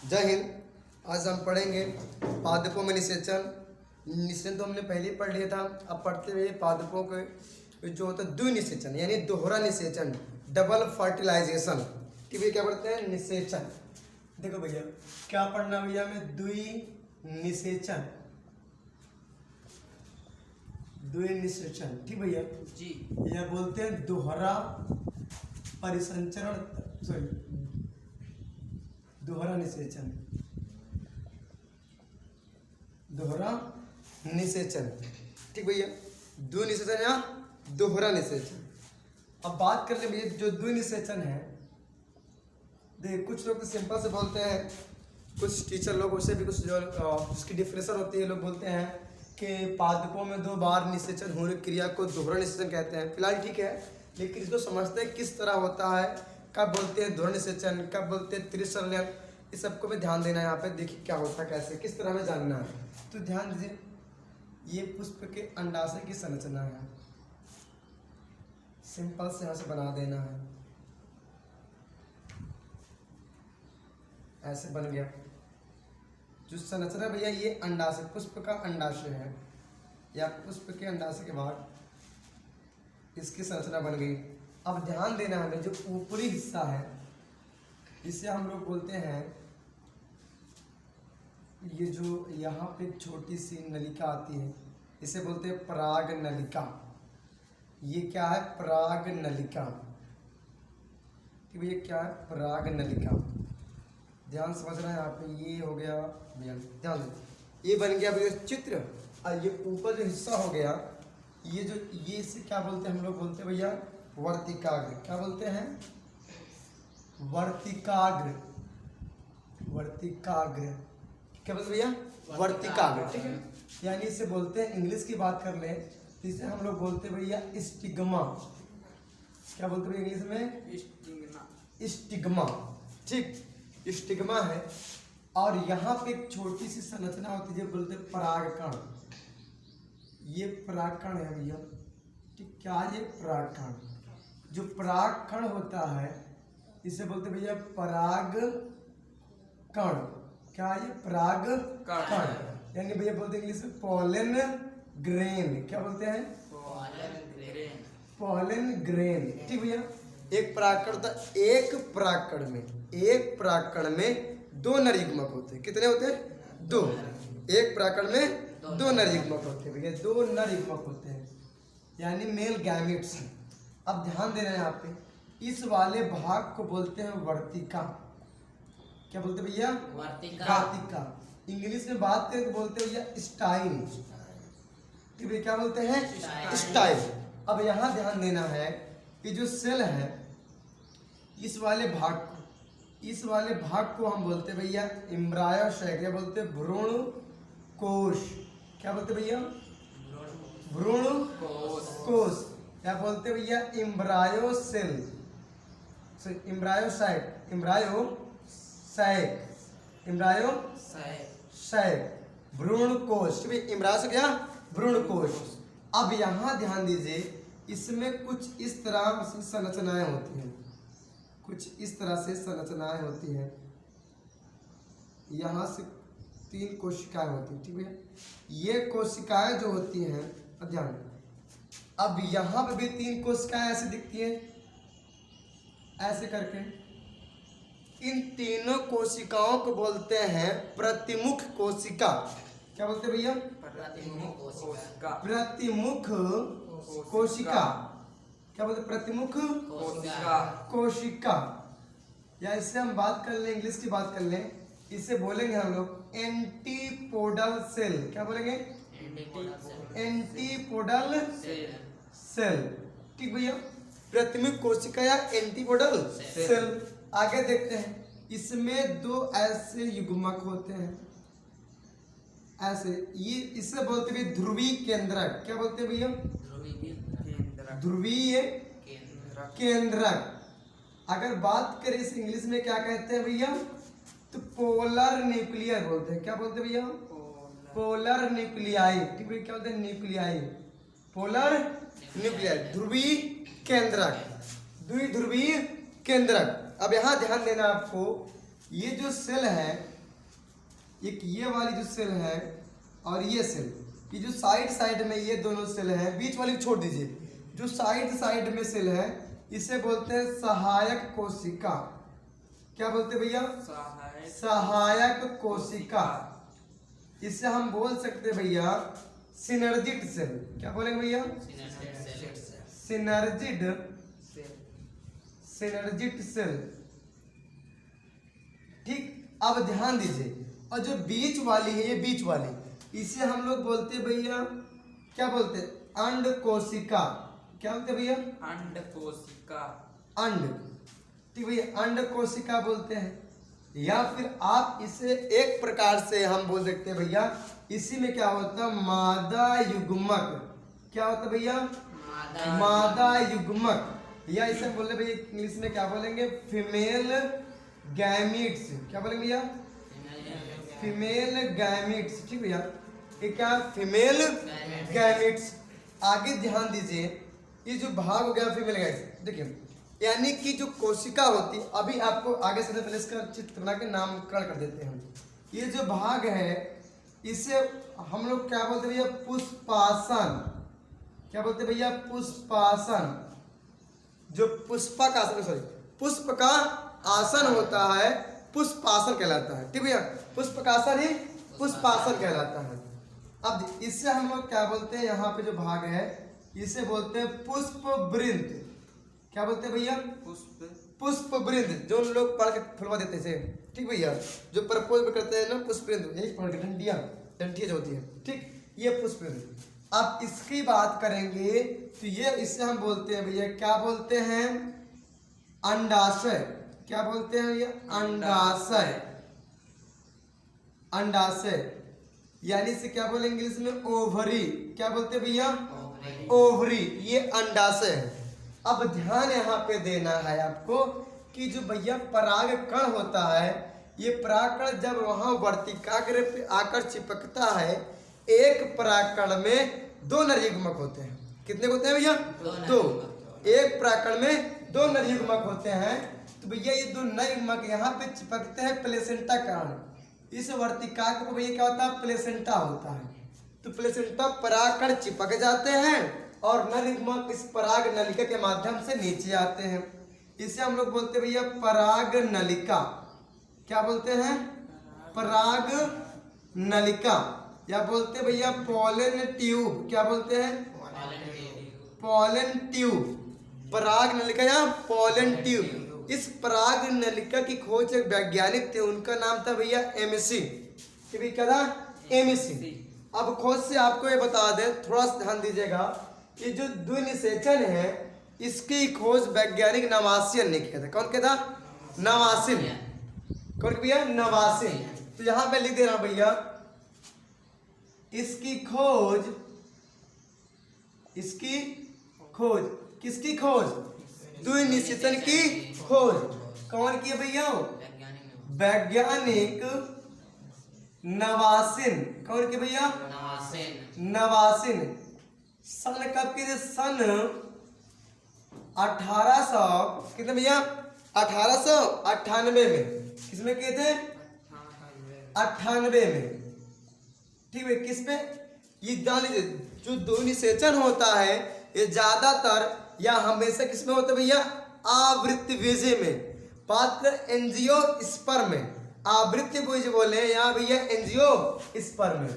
जय हिंद। आज हम पढ़ेंगे पादपों में निषेचन। निषेचन तो हमने पहले ही पढ़ लिया था। अब पढ़ते हुए पादपों के जो होता है द्विनिषेचन यानी दोहरा निषेचन, डबल फर्टिलाइजेशन कि भैया क्या पढ़ते हैं निषेचन। देखो भैया क्या पढ़ना भैया हमें द्विनिषेचन, द्विनिषेचन ठीक भैया जी। यह बोलते हैं दोहरा परिसंचरण, सॉरी दोहरा निषेचन, दोहरा निषेचन ठीक भैया। द्विनिषेचन या दोहरा निषेचन। अब बात कर ले भैया जो द्विनिषेचन है, देख कुछ लोग तो सिंपल से बोलते हैं, कुछ टीचर लोग उसे भी कुछ जो उसकी डिफिनेशन होती है लोग बोलते हैं कि पादपों में 2 बार निषेचन होने की क्रिया को दोहरा निषेचन कहते हैं। फिलहाल ठीक है, लेकिन इसको समझते हैं किस तरह होता है, कब बोलते हैं दोहरा निषेचन, कब बोलते हैं त्रिसंलयन, इस सबको भी ध्यान देना है। यहाँ पे देखिए क्या होता है, कैसे किस तरह में जानना है। तो ध्यान दीजिए, ये पुष्प के अंडाशय की संरचना है, सिंपल से यहाँ से बना देना है, ऐसे बन गया जो संरचना भैया। ये अंडाशय, पुष्प का अंडाशय है या पुष्प के अंडाशय के बाद इसकी संरचना बन गई। अब ध्यान देना हमें, जो ऊपरी हिस्सा है इसे हम लोग बोलते हैं, ये जो यहाँ पे छोटी सी नलिका आती है इसे बोलते हैं पराग नलिका। ये क्या है? पराग नलिका। ये क्या है? पराग नलिका। ध्यान समझना है यहाँ पे, ये हो गया भैया, ध्यान दे, ये बन गया भैया चित्र। और ये ऊपर जो हिस्सा हो गया, ये जो ये इसे क्या बोलते हैं हम लोग? बोलते हैं भैया वर्तिकाग्र। क्या बोलते हैं? वर्तिकाग्र। वर्तिकाग्र क्या बोलते भैया? वर्तिकाग्र ठीक है। यानी इसे बोलते हैं, इंग्लिश की बात कर ले तो इसे हम लोग बोलते हैं भैया स्टिग्मा। क्या बोलते भैया इंग्लिश में? स्टिग्मा ठीक, स्टिग्मा है। और यहाँ पे एक छोटी सी संरचना होती है जो बोलते हैं परागकण। ये परागकण है भैया ठीक। क्या ये परागकण? जो परागकण होता है इसे बोलते भैया परागकण। क्या ये? परागकण। यानी भैया बोलते हैं इंग्लिश में पॉलन ग्रेन। क्या बोलते हैं? पॉलन ग्रेन ठीक भैया। एक परागकण होता है, एक परागकण में 2 नरयुग्मक होते हैं। कितने होते हैं? 2। एक परागकण में 2 नरयुग्मक होते हैं भैया, 2 नरयुग्मक होते हैं यानी मेल गैमेट्स। अब ध्यान देना है यहाँ पे, इस वाले भाग को बोलते हैं वर्तिका। क्या बोलते हैं भैया? वर्तिका। इंग्लिश में बात करें तो बोलते हैं भैया स्टाइल। ठीक भैया, क्या बोलते हैं? स्टाइल। अब यहाँ ध्यान देना है कि जो सेल है इस वाले भाग को हम बोलते हैं भैया एम्ब्रायोशय। क्या बोलते हैं? भ्रूण कोश। क्या बोलते हैं भैया? भ्रूण कोश। क्या बोलते हैं भैया? एम्ब्रायो सेल, एम्ब्रायोसाइट, एम्ब्रायोसाइट, भ्रूण कोश। एम्ब्रायो से क्या? भ्रूण कोश। अब यहाँ ध्यान दीजिए, इसमें कुछ इस तरह से संरचनाएं होती हैं, कुछ इस तरह से संरचनाएं होती हैं। यहाँ से 3 कोशिकाएं होती हैं ठीक है। ये कोशिकाएं जो होती हैं, ध्यान, अब यहाँ पे भी 3 कोशिकाएं ऐसे दिखती हैं, ऐसे करके। इन तीनों कोशिकाओं को बोलते हैं प्रतिमुख कोशिका। क्या बोलते हैं भैया? प्रतिमुख कोशिका। क्या बोलते? प्रतिमुख कोशिका। या इससे हम बात कर लें, इंग्लिश की बात कर लें, इसे बोलेंगे हम लोग एंटीपोडल सेल। क्या बोलेंगे? एंटीपोडल सेल ठीक भैया। प्रतिमुख कोशिका या एंटीपोडल सेल। आगे देखते हैं, इसमें 2 ऐसे युग्मक होते हैं, ऐसे। ये इसे बोलते हैं ध्रुवीय केंद्रक। क्या बोलते हैं भैया? ध्रुवीय केंद्रक। अगर बात करें इस इंग्लिश में क्या कहते हैं भैया? तो पोलर न्यूक्लियर बोलते हैं। क्या बोलते हैं भैया? पोलर न्यूक्लियाई ठीक है। क्या बोलते हैं? न्यूक्लियाई, पोलर न्यूक्लियर, ध्रुवीय केंद्रक, द्विध्रुवीय केंद्रक। अब यहाँ ध्यान देना आपको, ये जो सेल है एक ये वाली जो सेल है और ये सेल, ये जो साइड में ये दोनों सेल हैं, बीच वाली छोड़ दीजिए, जो साइड में सेल है इसे बोलते हैं सहायक कोशिका। क्या बोलते हैं भैया? सहायक कोशिका। इसे हम बोल सकते हैं भैया सिनर्जिड सेल। क्या बोलेंगे भैया? Synergid cell. ठीक, अब ध्यान दीजिए, और जो बीच वाली है, ये बीच वाली, इसे हम लोग बोलते हैं भैया, क्या बोलते हैं? अंड कोशिका। क्या बोलते हैं भैया? अंड कोशिका। अंड, ठीक भैया, अंड कोशिका बोलते हैं। या फिर आप इसे एक प्रकार से हम बोल सकते हैं भैया, इसी में क्या होता है? मादा युग्मक। क्या होता है भैया? मादा युग्मक। या इसे बोल रहे भैया इंग्लिश में क्या बोलेंगे? Female gametes. क्या बोलेंगे भैया? Female gametes. ठीक भैया, ये क्या? Female gametes. आगे ध्यान दीजिए, ये जो भाग हो गया फीमेल गैमीट्स, देखिए, यानी कि जो कोशिका होती, अभी आपको आगे से पहले इसका चित्र बना के नामकरण कर देते हैं। ये जो भाग है इसे हम लोग क्या बोलते हैं भैया? पुष्पासन। क्या बोलते हैं भैया? पुष्पासन। जो पुष्पक आसन, सॉरी, पुष्प का आसन होता है, पुष्पासन कहलाता है। ठीक भैया, पुष्पकासन ही पुष्पासन कहलाता है। अब इससे हम लोग क्या बोलते हैं? यहाँ पे जो भाग है इसे बोलते हैं पुष्प वृंत। क्या बोलते हैं भैया? पुष्प वृंत। जो लोग पढ़ के फुलवा देते थे, ठीक भैया, जो प्रपोज करते हैं ना, पुष्प वृंत, यही पढ़ के डंडिया जो होती है, ठीक, ये पुष्प वृंत। अब इसकी बात करेंगे तो ये, इससे हम बोलते हैं भैया, क्या बोलते हैं? अंडाशय। क्या बोलते हैं भैया? अंडाशय। अंडाशय, यानी से क्या बोलेंगे इंग्लिश में? ओवरी। क्या बोलते हैं भैया? ओवरी। ये अंडाशय है। अब ध्यान यहाँ पे देना है आपको कि जो भैया पराग कण होता है, ये परागकण जब वहां वर्तिकाग्र पे आकर चिपकता है, एक परागकण में 2 नरयुग्मक होते हैं। कितने होते हैं भैया? 2। एक परागकण में 2 नरयुग्मक होते हैं। तो भैया ये 2 नरयुग्मक यहाँ पे चिपकते हैं प्लेसेंटा कारण। इस वर्तिकाग्र को भैया क्या होता है? प्लेसेंटा होता है। तो प्लेसेंटा परागकण चिपक जाते हैं और नरयुग्मक इस पराग नलिका के माध्यम से नीचे आते हैं। इसे हम लोग बोलते हैं भैया पराग नलिका। क्या बोलते हैं? पराग नलिका, या बोलते हैं भैया पॉलन ट्यूब। क्या बोलते हैं? Pollen tube. पराग नलिका या पॉलन ट्यूब। इस पराग नलिका की खोज एक वैज्ञानिक थे, उनका नाम था भैया एमसी। क्या था? एमसी। अब खोज से आपको ये बता दें, थोड़ा सा ध्यान दीजिएगा, ये जो द्विनिषेचन है इसकी खोज वैज्ञानिक नवासियन ने किया था। कौन किया था? नवासिन। कौन भैया? नवासिन। तो यहां पे लिख दे रहा भैया, इसकी खोज किसकी खोज? द्विनिषेचन की खोज। कौन की है भैया? वैज्ञानिक नवासिन। कौन की भैया? नवासिन। सन कब की? सन 1800 कितने भैया? 1898 में। किसमें किए थे? 98 में। ठीक है, किस पे? ये जान लीजिए, जो द्विनिषेचन होता है ये ज्यादातर या हमेशा किसमें होता है भैया? आवृत्ति बीजे में। बात कर एंजियोस्पर्म में, आवृत्ति बीज बोले यहाँ भैया एंजियोस्पर्म में।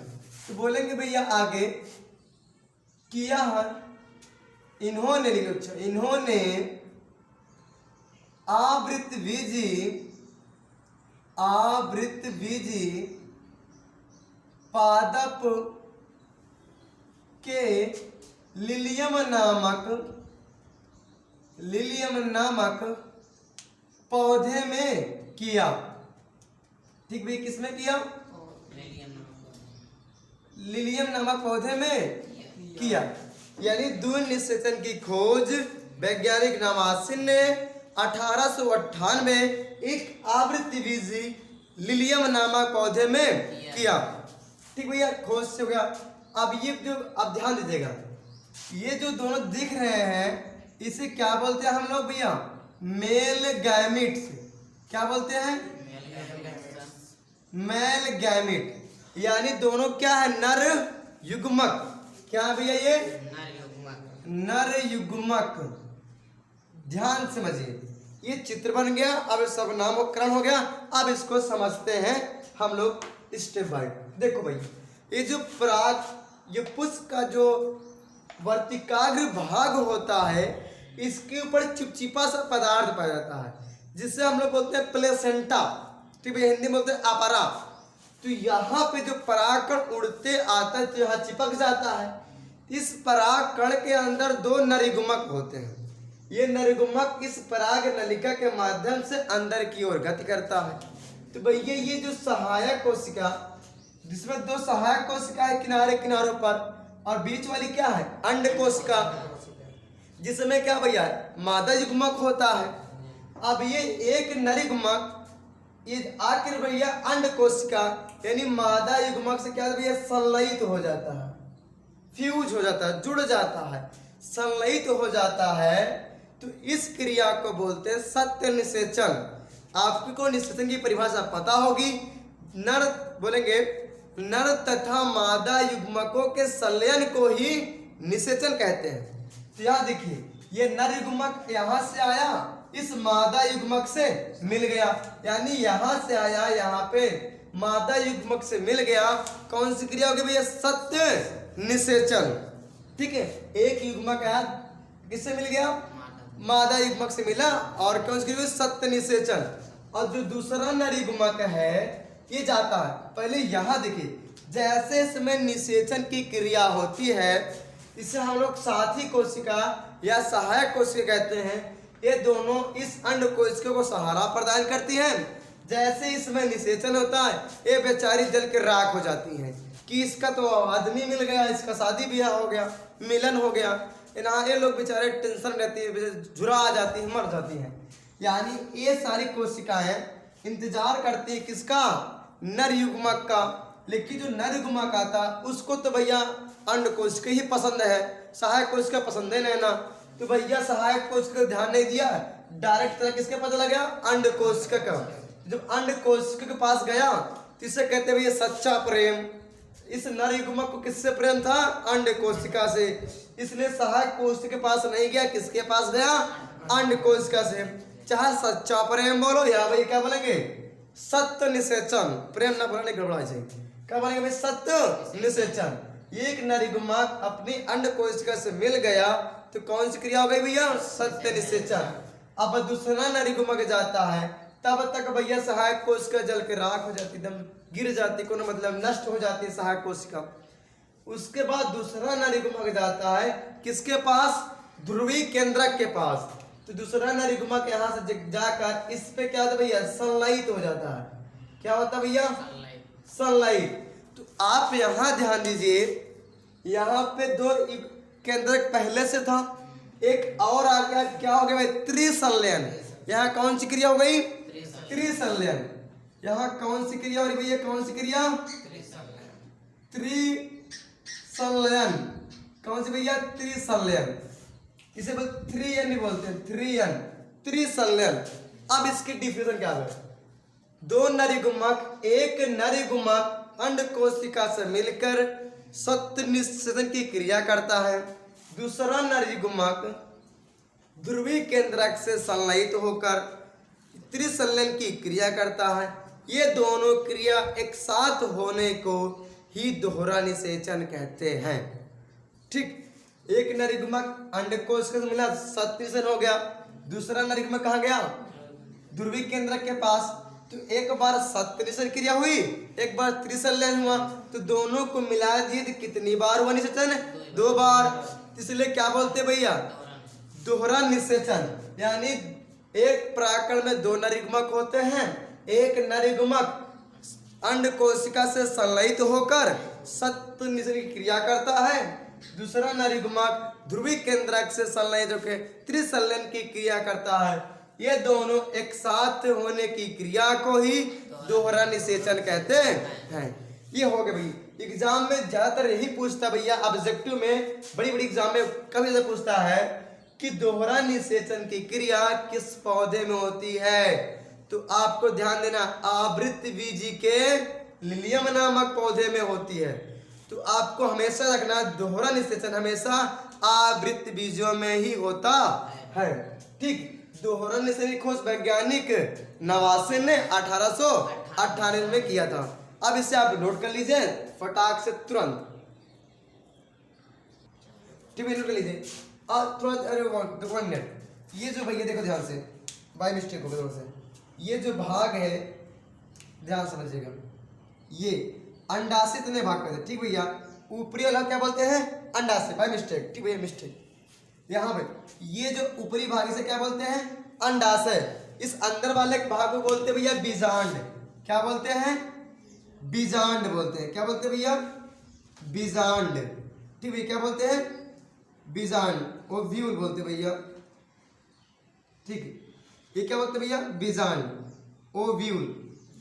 तो बोलेंगे भैया आगे किया है इन्होंने आवृत्ति बीजी पादप के लिलियम नामक पौधे में किया। ठीक भाई, किसमें किया? लिलियम नामक पौधे में किया। यानी द्विनिषेचन की खोज वैज्ञानिक नवासिन ने 1898 एक आवृत्ति बीजी लिलियम नामक पौधे में किया। ठीक भैया, खोज से हो गया। अब ये जो, अब ध्यान दीजिएगा, ये जो दोनों दिख रहे हैं इसे क्या बोलते हैं हम लोग भैया? Male gametes. क्या बोलते हैं? मेल गैमिट, यानी दोनों क्या है, नर युग्मक। क्या है भैया ये, नर युग्मक। ध्यान समझिए, ये चित्र बन गया। अब सब नामकरण हो गया। अब इसको समझते हैं हम लोग स्टेप बाय। देखो भाई, ये जो पराग ये पुष्प का जो वर्तिकाग्र भाग होता है, इसके ऊपर चिपचिपा सा पदार्थ पाया जाता है, जिसे हम लोग बोलते हैं प्लेसेंटा, ठीक है, हिंदी में बोलते हैं अपरा। तो यहाँ पे जो परागकण उड़ते आता है तो यहाँ चिपक जाता है। इस परागकण के अंदर दो नरयुग्मक होते हैं। ये नरयुग्मक इस पराग नलिका के माध्यम से अंदर की ओर गति करता है। तो भैया ये जो सहायक कोशिका, जिसमें दो सहायक कोशिका है किनारे किनारों पर, और बीच वाली क्या है, अंड कोशिका, जिसमें क्या भैया मादा युग्मक होता है। अब ये एक नरयुग्मक ये आखिर भैया अंड कोशिका यानी मादा युग्मक से क्या भैया संलयित हो जाता है, फ्यूज हो जाता है, जुड़ जाता है, संलयित हो जाता है। तो इस क्रिया को बोलते हैं सत्य निषेचन। आपको निषेचन की परिभाषा पता होगी। नर बोलेंगे, नर तथा मादा युग्मकों के संलयन को ही निषेचन कहते हैं। तो यहाँ देखिए, ये नर युग्मक यहाँ से आया, इस मादा युग्मक से मिल गया, यानी यहाँ से आया, यहाँ पे मादा युग्मक से मिल गया। कौन सी क्रिया होगी भैया, सत्य निषेचन। ठीक है, एक युग्मक आया, किससे मिल गया, मादा युग्मक से मिला, और कौन सी क्रिया, सत्य निषेचन। और जो दूसरा नर युग्मक है ये जाता है, पहले यहाँ देखिए, जैसे इसमें निषेचन की क्रिया होती है, इसे हम लोग साथी कोशिका या सहायक कोशिका कहते हैं। ये दोनों इस अंड कोशिका को सहारा प्रदान करती हैं। जैसे इसमें निषेचन होता है, ये बेचारी जल के राख हो जाती हैं कि इसका तो आदमी मिल गया, इसका शादी ब्याह हो गया, मिलन हो गया। ना ये लोग बेचारे टेंशन रहती है, झुरा आ जाती है, मर जाती हैं। यानी ये सारी कोशिकाएं इंतजार करती है किसका, नर युग्मक का। लेकिन जो नर युग्मक आता उसको तो भैया अंड कोशिका ही पसंद है, सहायक कोशिका पसंद है ना। तो भैया सहायक कोशिका ध्यान नहीं दिया, डायरेक्ट तरह किसके पता लगा, अंड कोशिका का। जब अंड कोशिका के पास गया तो इसे कहते भैया सच्चा प्रेम। इस नर युग्मक को किससे प्रेम था, अंड कोशिका से। इसलिए सहायक कोशिका के पास नहीं गया, किसके पास गया, अंड कोशिका से। चाहे सच्चा प्रेम बोलो या भाई क्या बोलेंगे, सत्य निषेचन। प्रेम ना बोलने गड़बड़ा चाहिए, क्या बोलेंगे भाई, सत्य निषेचन। एक नर युग्मक अपनी अंड कोशिका से मिल गया तो कौन सी क्रिया हो गई भैया, सत्य निषेचन। अब दूसरा नर युग्मक जाता है, तब तक भैया सहायक कोशिका जल के राख हो जाती, एकदम गिर जाती, को मतलब नष्ट हो जाती है सहायक कोशिका। उसके बाद दूसरा नर युग्मक जाता है किसके पास, ध्रुवी केंद्रक के पास। तो दूसरा नर युग्मक यहाँ से जाकर इस पे क्या होता है भैया, संलयित हो जाता है। क्या होता है भैया, संलयित। तो आप यहाँ ध्यान दीजिए, यहाँ पे दो केंद्रक पहले से था, एक और आ गया, क्या हो गया भाई, त्रिसंलयन। यहाँ कौन सी क्रिया हो गई, त्रिसंलयन। यहाँ कौन सी क्रिया हो रही भैया, कौन सी क्रिया, त्रिसंलयन। कौन सी भैया, त्रिसंलयन। इसे बोलते थ्री एन बोलते हैं, थ्री एन, त्रिसंलयन। अब इसकी डिफिनेशन क्या है, दो नर युग्मक, एक नर युग्मक अंड कोशिका से मिलकर सत्य निषेचन की क्रिया करता है, दूसरा नर युग्मक ध्रुवी केंद्रक से संलयित होकर त्रिसंलयन की क्रिया करता है। ये दोनों क्रिया एक साथ होने को ही दोहरा निषेचन कहते हैं। ठीक, एक नर युग्मक अंड कोशिका से मिला, सत्य निषेचन हो गया। दूसरा नर युग्मक कहाँ गया, ध्रुवी केंद्रक के पास। तो एक बार सत्य निषेचन क्रिया हुई, एक बार त्रिसंलयन हुआ, तो दोनों को मिला दिए तो कितनी बार हुआ निषेचन, दो बार। इसलिए क्या बोलते भैया, दोहरा निषेचन। यानी एक परागकण में दो नर युग्मक होते हैं, एक नर युग्मक अंड कोशिका से संलयित होकर सत्य निषेचन की क्रिया करता है, दूसरा नर युग्मक ध्रुवी केंद्रक से संलयित होकर त्रिसंलयन की क्रिया करता है। ये दोनों एक साथ होने की क्रिया को ही दोहरा निषेचन कहते हैं। ये हो गया भाई। एग्जाम में ज्यादातर यही पूछता भैया, ऑब्जेक्टिव में बड़ी बड़ी एग्जाम में कभी ज्यादा पूछता है कि दोहरा निषेचन की क्रिया किस पौधे में होती है। तो आपको ध्यान देना आवृत्त बीजी के लिलियम नामक पौधे में होती है। तो आपको हमेशा रखना दोहरा निषेचन हमेशा आवृत्त बीजों में ही होता है। ठीक, दोहरा निषेचन की खोज वैज्ञानिक नवासे ने 1898 में किया था। अब इसे आप नोट कर लीजिए फटाक से तुरंत। ठीक है, नोट कर लीजिए और तुरंत। अरे 1 मिनट, ये जो भैया देखो ध्यान से, बाय मिस्टेक हो गया थोड़ा सा। ये जो भाग है ध्यान समझिएगा, ये अंडाशय इतने भाग करते हैं। ठीक भैया, ऊपरी वाला क्या बोलते हैं? अंडाशय, बाय मिस्टेक। ठीक भैया, मिस्टेक यहाँ पे। ये जो ऊपरी भाग इसे क्या बोलते हैं? अंडाशय। इस अंदर वाले भाग को बोलते हैं भैया बीजांड। क्या बोलते हैं? बीजांड बोलते हैं। क्या बोलते हैं भैया? बीजांड। ठीक भैया, क्या बोलते हैं? बीजांड। ओव्यूल बोलते हैं भैया। ठीक है, ये क्या बोलते हैं भैया? बीजांड, ओव्यूल।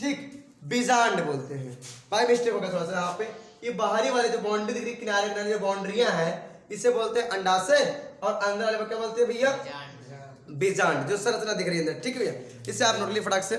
ठीक, बीजांड बोलते हैं। बाय मिस्टेक होगा थोड़ा सा यहाँ पे। ये बाहरी वाले जो बाउंड्री दिख रही किनारे किनारे जो बाउंड्रियां हैं इसे बोलते हैं अंडाशय, और अंदर वाले को क्या बोलते हैं भैया? बीजांड, जो संरचना दिख रही है अंदर। ठीक है भैया, इसे आप नोट लीजिए फटाक से।